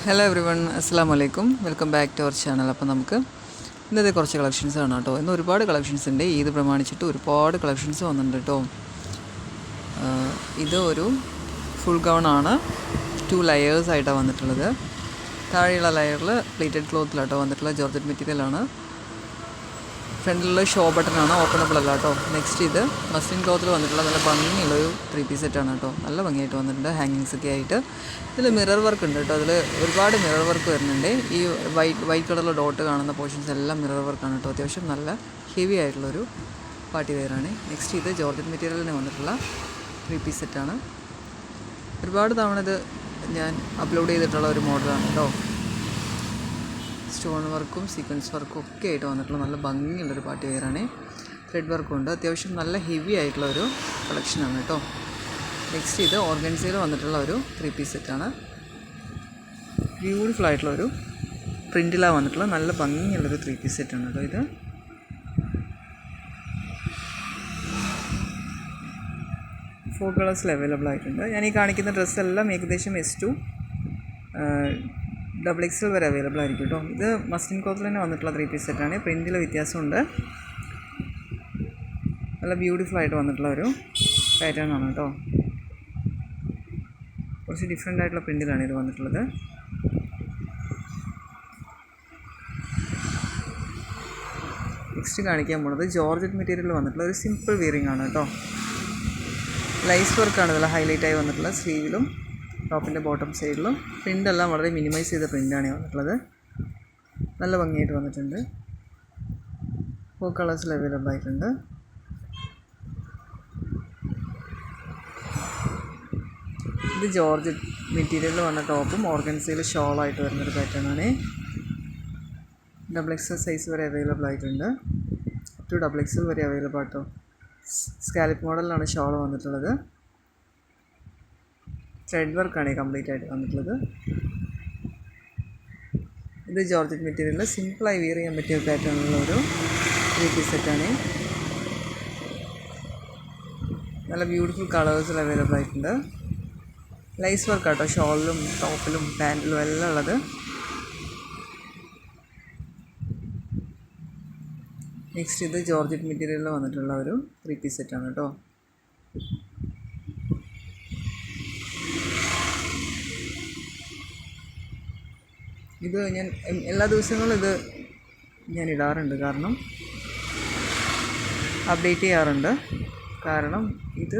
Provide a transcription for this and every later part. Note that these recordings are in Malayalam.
ഹലോ എവറി വൺ, അസ്സാം വലൈക്കും. Welcome back to our channel. അപ്പോൾ നമുക്ക് ഇന്നത്തെ കുറച്ച് കളക്ഷൻസ് കാണാം കേട്ടോ. ഇന്ന് ഒരുപാട് കളക്ഷൻസ് ഉണ്ട്. ഈദ് പ്രമാണിച്ചിട്ട് ഒരുപാട് കളക്ഷൻസ് വന്നിട്ടുണ്ട് കേട്ടോ. ഇത് ഒരു ഫുൾ ഗൗണാണ്. 2 ലെയേഴ്സ് ആയിട്ടാണ് വന്നിട്ടുള്ളത്. താഴെയുള്ള ലെയറിൽ പ്ലേറ്റഡ് ക്ലോത്തിലാട്ടോ വന്നിട്ടുള്ള ജോർജറ്റ് മെറ്റീരിയലാണ്. ഫ്രണ്ടിലുള്ള ഷോ ബട്ടനാണ്, ഓപ്പണബിൾ അല്ല കേട്ടോ. നെക്സ്റ്റ് ഇത് മസ്ലിൻ ക്ലോത്തിൽ വന്നിട്ടുള്ള നല്ല ഭംഗിയുള്ളൊരു 3 പീസ് സെറ്റാണ് കേട്ടോ. നല്ല ഭംഗിയായിട്ട് വന്നിട്ടുണ്ട്, ഹാങ്ങിങ്സ് ഒക്കെ ആയിട്ട്. ഇതിൽ മിറർ വർക്ക് ഉണ്ട് കേട്ടോ. അതിൽ ഒരുപാട് മിറർ വർക്ക് വരുന്നുണ്ട്. ഈ വൈറ്റ് കളറിൽ ഡോട്ട് കാണുന്ന പോർഷൻസ് എല്ലാം മിറർ വർക്കാണ് കേട്ടോ. അത്യാവശ്യം നല്ല ഹെവി ആയിട്ടുള്ളൊരു പാർട്ടി വെയറാണ്. നെക്സ്റ്റ് ഇത് ജോർജറ്റ് മെറ്റീരിയലിന് വന്നിട്ടുള്ള 3 പീസ് സെറ്റാണ്. ഒരുപാട് തവണ ഇത് ഞാൻ അപ്ലോഡ് ചെയ്തിട്ടുള്ള ഒരു മോഡലാണ് കേട്ടോ. സ്റ്റോൺ വർക്കും സീക്വൻസ് വർക്കും ഒക്കെ ആയിട്ട് വന്നിട്ടുള്ള നല്ല ഭംഗിയുള്ളൊരു പാർട്ടി വെയറാണ്. ത്രെഡ് വർക്കും ഉണ്ട്. അത്യാവശ്യം നല്ല ഹെവി ആയിട്ടുള്ള ഒരു കളക്ഷനാണ് കേട്ടോ. നെക്സ്റ്റ് ഇത് ഓർഗൻസയിൽ വന്നിട്ടുള്ള ഒരു 3 പീസ് സെറ്റാണ്. ബ്യൂട്ടിഫുൾ ആയിട്ടുള്ളൊരു പ്രിൻറ്റിലാണ് വന്നിട്ടുള്ള നല്ല ഭംഗിയുള്ളൊരു 3 പീസ് സെറ്റാണ് കേട്ടോ. ഇത് 4 കളേഴ്സിൽ അവൈലബിൾ ആയിട്ടുണ്ട്. ഞാൻ ഈ കാണിക്കുന്ന ഡ്രസ്സെല്ലാം ഏകദേശം S2 XXL വരെ അവൈലബിൾ ആയിരിക്കും കേട്ടോ. ഇത് മസ്ലിൻ ക്ലോത്തിൽ തന്നെ വന്നിട്ടുള്ള 3 പീസ് സെറ്റാണ്. പ്രിൻറ്റിൽ വ്യത്യാസമുണ്ട്. നല്ല ബ്യൂട്ടിഫുൾ ആയിട്ട് വന്നിട്ടുള്ള ഒരു പാറ്റേൺ ആണ് കേട്ടോ. കുറച്ച് ഡിഫറെൻ്റ് ആയിട്ടുള്ള പ്രിൻറ്റിലാണ് ഇത് വന്നിട്ടുള്ളത്. നെക്സ്റ്റ് കാണിക്കാൻ പോകുന്നത് ജോർജറ്റ് മെറ്റീരിയൽ വന്നിട്ടുള്ള ഒരു സിമ്പിൾ വിയറിംഗ് ആണ് കേട്ടോ. ലൈസ് വർക്കാണ് ഇതിൽ ഹൈലൈറ്റ് ആയി വന്നിട്ടുള്ളത്. സ്ലീവിലും ടോപ്പിൻ്റെ ബോട്ടം സൈഡിലും പ്രിൻ്റെല്ലാം വളരെ മിനിമൈസ് ചെയ്ത പ്രിൻ്റാണ് വന്നിട്ടുള്ളത്. നല്ല ഭംഗിയായിട്ട് വന്നിട്ടുണ്ട്. 4 കളേഴ്സിൽ അവൈലബിൾ ആയിട്ടുണ്ട്. ഇത് ജോർജറ്റ് മെറ്റീരിയലിൽ വന്ന ടോപ്പും ഓർഗൻസയിൽ ഷോളായിട്ട് വരുന്നൊരു പാറ്റേണാണ്. XXL സൈസ് വരെ അവൈലബിൾ ആയിട്ടുണ്ട്. അപ് ടു XXL വരെ അവൈലബിൾ ആട്ടോ. സ്കാലപ്പ് മോഡലിലാണ് ഷോൾ വന്നിട്ടുള്ളത്. ത്രെഡ് വർക്കാണ് കംപ്ലീറ്റ് ആയിട്ട് വന്നിട്ടുള്ളത്. ഇത് ജോർജറ്റ് മെറ്റീരിയലിൽ സിമ്പിളായി വിയർ ചെയ്യാൻ പറ്റിയ പാറ്റേണുള്ള ഒരു 3 പീസ് സെറ്റാണ്. നല്ല ബ്യൂട്ടിഫുൾ കളേഴ്സിൽ അവൈലബിൾ ആയിട്ടുണ്ട്. ലൈസ് വർക്കാട്ടോ ഷോളിലും ടോപ്പിലും പാൻറ്റിലും എല്ലാം ഉള്ളത്. നെക്സ്റ്റ് ഇത് ജോർജറ്റ് മെറ്റീരിയലിൽ വന്നിട്ടുള്ള ഒരു 3 പീസ് സെറ്റാണ് കേട്ടോ. ഇത് ഞാൻ എല്ലാ ദിവസങ്ങളും ഇത് ഞാൻ ഇടാറുണ്ട്. കാരണം അപ്ഡേറ്റ് ചെയ്യാറുണ്ട്. കാരണം ഇത്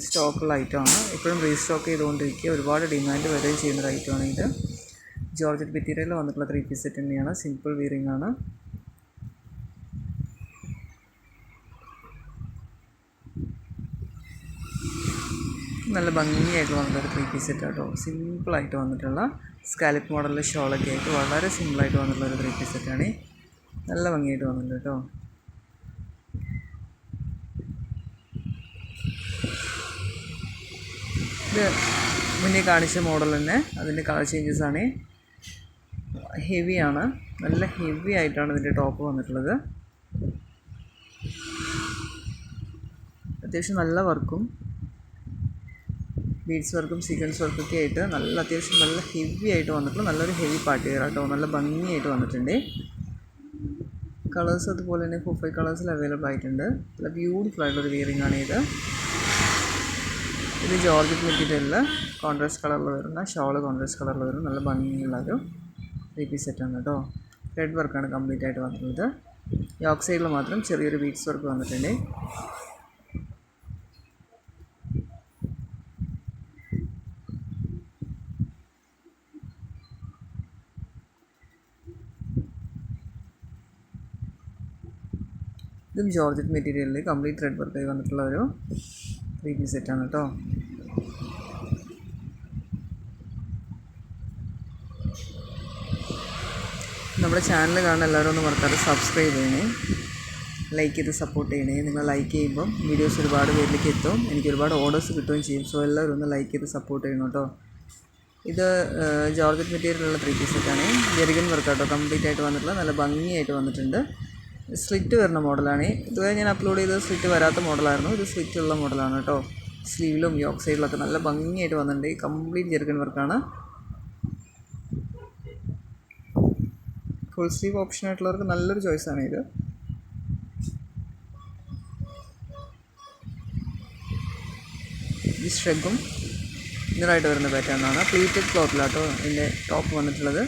സ്റ്റോക്കുള്ള ഐറ്റമാണ്. എപ്പോഴും റീസ്റ്റോക്ക് ചെയ്തുകൊണ്ടിരിക്കുക. ഒരുപാട് ഡിമാൻഡ് വരികയും ചെയ്യുന്നൊരു ഐറ്റമാണ് ഇത്. ജോർജറ്റ് മെറ്റീരിയലിൽ വന്നിട്ടുള്ള 3 പീസ് സെറ്റ് തന്നെയാണ്. സിമ്പിൾ വിയറിംഗ് ആണ്. നല്ല ഭംഗിയായിട്ട് വന്നിട്ടൊരു 3 പീസ് സെറ്റ് കേട്ടോ. സിമ്പിളായിട്ട് വന്നിട്ടുള്ള സ്കാലപ്പ് മോഡലിൽ ഷോളൊക്കെ ആയിട്ട് വളരെ സിമ്പിളായിട്ട് വന്നിട്ടുള്ള ഒരു 3 പീസ് സെറ്റാണ്. നല്ല ഭംഗിയായിട്ട് വന്നിട്ടുണ്ട് കേട്ടോ. ഇത് മുന്നേ കാണിച്ച മോഡൽ തന്നെ, അതിൻ്റെ കളർ ചേഞ്ചസ് ആണ്. ഹെവിയാണ്, നല്ല ഹെവി ആയിട്ടാണ് ഇതിൻ്റെ ടോപ്പ് വന്നിട്ടുള്ളത്. അത്യാവശ്യം നല്ല വർക്കും ബീഡ്സ് വർക്കും സീക്വൻസ് വർക്കൊക്കെ ആയിട്ട് അത്യാവശ്യം നല്ല ഹെവി ആയിട്ട് വന്നിട്ടുള്ള നല്ലൊരു ഹെവി പാർട്ടി വെയർ കേട്ടോ. നല്ല ഭംഗിയായിട്ട് വന്നിട്ടുണ്ട്. കളേഴ്സ് അതുപോലെ തന്നെ 4-5 കളേഴ്സിൽ അവൈലബിൾ ആയിട്ടുണ്ട്. നല്ല ബ്യൂട്ടിഫുൾ ആയിട്ടുള്ളൊരു വിയറിംഗ് ആണ് ഇത്. ഇത് ജോർജറ്റ് മെറ്റീരിയലിൽ കോൺട്രാസ്റ്റ് കളറിൽ വരുന്ന ഷോള് കോൺട്രാസ്റ്റ് കളറിൽ വരുന്ന നല്ല ഭംഗിയുള്ളൊരു 3 പീസ് സെറ്റാണ് കേട്ടോ. ത്രെഡ് വർക്കാണ് കംപ്ലീറ്റ് ആയിട്ട് വന്നിട്ടുള്ളത്. യോക്ക് സൈഡിൽ മാത്രം ചെറിയൊരു ബീഡ്സ് വർക്ക് വന്നിട്ടുണ്ട്. ഇതും ജോർജറ്റ് മെറ്റീരിയലിൽ കംപ്ലീറ്റ് ത്രെഡ് വർക്കായി വന്നിട്ടുള്ള ഒരു 3 പീസ് സെറ്റാണ് കേട്ടോ. നമ്മുടെ ചാനൽ കാണുന്ന എല്ലാവരും ഒന്ന് മറക്കാതെ സബ്സ്ക്രൈബ് ചെയ്യണേ, ലൈക്ക് ചെയ്ത് സപ്പോർട്ട് ചെയ്യണേ. നിങ്ങൾ ലൈക്ക് ചെയ്യുമ്പം വീഡിയോസ് ഒരുപാട് പേരിലേക്ക് എത്തും, എനിക്ക് ഒരുപാട് ഓർഡേഴ്സ് കിട്ടുകയും ചെയ്യും. സോ എല്ലാവരും ഒന്ന് ലൈക്ക് ചെയ്ത് സപ്പോർട്ട് ചെയ്യണം കേട്ടോ. ഇത് ജോർജറ്റ് മെറ്റീരിയലുള്ള 3 പീസ് സെറ്റാണ്. ജെറിഗൻ വർക്ക് കേട്ടോ. കംപ്ലീറ്റ് ആയിട്ട് വന്നിട്ടുള്ള നല്ല ഭംഗിയായിട്ട് വന്നിട്ടുണ്ട്. സ്ലിറ്റ് വരുന്ന മോഡലാണ്. ഇതുവരെ ഞാൻ അപ്ലോഡ് ചെയ്തത് സ്ലിറ്റ് വരാത്ത മോഡലായിരുന്നു. ഇത് സ്ലിറ്റ് ഉള്ള മോഡലാണ് കേട്ടോ. സ്ലീവിലും യോക്ക് സൈഡിലൊക്കെ നല്ല ഭംഗിയായിട്ട് വന്നിട്ടുണ്ട്. കംപ്ലീറ്റ് ജെറിഗൻ വർക്കാണ്. ഫുൾ സ്ലീവ് ഓപ്ഷൻ ആയിട്ടുള്ളവർക്ക് നല്ലൊരു ചോയ്സാണ് ഇത്. ഈ ഷ്രഗും ഇന്നറായിട്ട് വരുന്ന പാറ്റേണാണ്. പ്ലീറ്റഡ് ക്ലോത്തിലാട്ടോ ഇതിൻ്റെ ടോപ്പ് വന്നിട്ടുള്ളത്.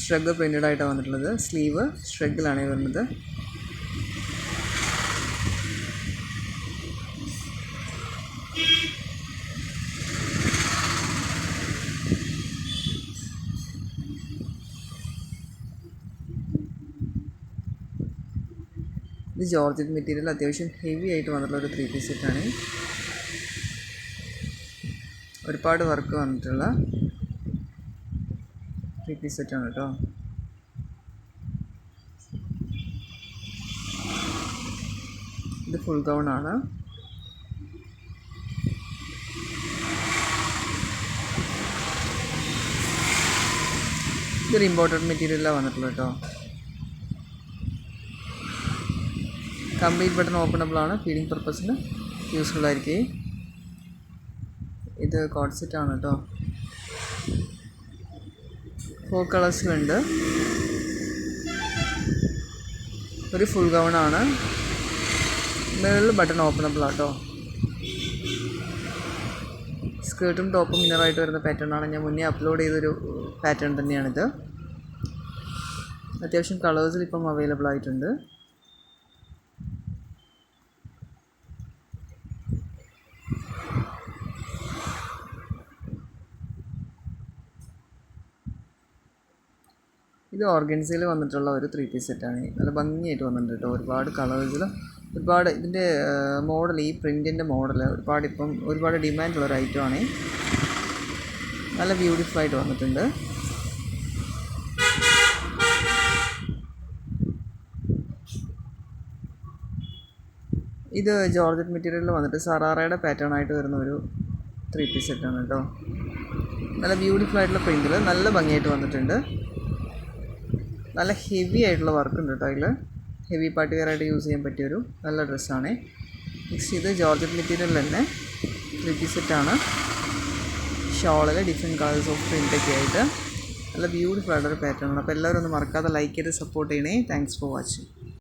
ഷ്രഗ് പ്രിൻറ്റഡ് ആയിട്ടാണ് വന്നിട്ടുള്ളത്. സ്ലീവ് ഷ്രഗിലാണ് വരുന്നത്. ഇത് ജോർജറ്റ് മെറ്റീരിയൽ അത്യാവശ്യം ഹെവി ആയിട്ട് വന്നിട്ടുള്ള ഒരു 3 പീസ് സെറ്റാണ്. ഒരുപാട് വർക്ക് വന്നിട്ടുള്ള 3 പീസ് സെറ്റാണ് കേട്ടോ. ഇത് ഫുൾ ഗൗൺ ആണ്. ഇതൊരു ഇമ്പോർട്ടൻറ്റ് മെറ്റീരിയലാണ് വന്നിട്ടുള്ളത് കേട്ടോ. കംപ്ലീറ്റ് ബട്ടൺ ഓപ്പണബിൾ ആണ്. ഫീഡിങ് പർപ്പസിന് യൂസ്ഫുൾ ആയിരിക്കും. ഇത് കോഡ് സെറ്റാണ് കേട്ടോ. 4 കളേഴ്സിലുണ്ട്. ഒരു ഫുൾ ഗൗൺ ആണ്. മുകളിൽ ബട്ടൺ ഓപ്പണബിൾ ആട്ടോ. സ്കേർട്ടും ടോപ്പും ഇന്നറായിട്ട് വരുന്ന പാറ്റേൺ ആണ്. ഞാൻ മുന്നേ അപ്ലോഡ് ചെയ്തൊരു പാറ്റേൺ തന്നെയാണിത്. അത്യാവശ്യം കളേഴ്സിൽ ഇപ്പം അവൈലബിൾ ആയിട്ടുണ്ട്. ഇത് ഓർഗൻസയിൽ വന്നിട്ടുള്ള ഒരു 3 പീസ് സെറ്റാണ്. നല്ല ഭംഗിയായിട്ട് വന്നിട്ടുണ്ട് കേട്ടോ. ഒരുപാട് കളേഴ്സിൽ ഒരുപാട് ഇതിൻ്റെ മോഡൽ, ഈ പ്രിൻറ്റിൻ്റെ മോഡൽ ഒരുപാട് ഡിമാൻഡുള്ള ഒരു ഐറ്റമാണ്. നല്ല ബ്യൂട്ടിഫുൾ ആയിട്ട് വന്നിട്ടുണ്ട്. ഇത് ജോർജറ്റ് മെറ്റീരിയലിൽ വന്നിട്ട് സറാറയുടെ പാറ്റേൺ ആയിട്ട് വരുന്ന ഒരു 3 പീസ് സെറ്റാണ് കേട്ടോ. നല്ല ബ്യൂട്ടിഫുൾ ആയിട്ടുള്ള പ്രിൻറ്റിൽ നല്ല ഭംഗിയായിട്ട് വന്നിട്ടുണ്ട്. നല്ല ഹെവി ആയിട്ടുള്ള വർക്ക് ഉണ്ട് കേട്ടോ. അതിൽ ഹെവി പാർട്ടി വെയർ ആയിട്ട് യൂസ് ചെയ്യാൻ പറ്റിയൊരു നല്ല ഡ്രസ്സാണ്. നെക്സ്റ്റ് ഇത് ജോർജറ്റ് മെറ്റീരിയൽ തന്നെ 3 പീസ് സെറ്റാണ്. ഷോളിൽ ഡിഫറെൻറ്റ് കളേഴ്സ് ഓഫ് പ്രിൻ്റൊക്കെ ആയിട്ട് നല്ല ബ്യൂട്ടിഫുൾ ആയിട്ടൊരു പാറ്റേൺ ആണ്. അപ്പോൾ എല്ലാവരും ഒന്ന് മറക്കാതെ ലൈക്ക് ചെയ്ത് സപ്പോർട്ട് ചെയ്യണേ. Thanks for watching.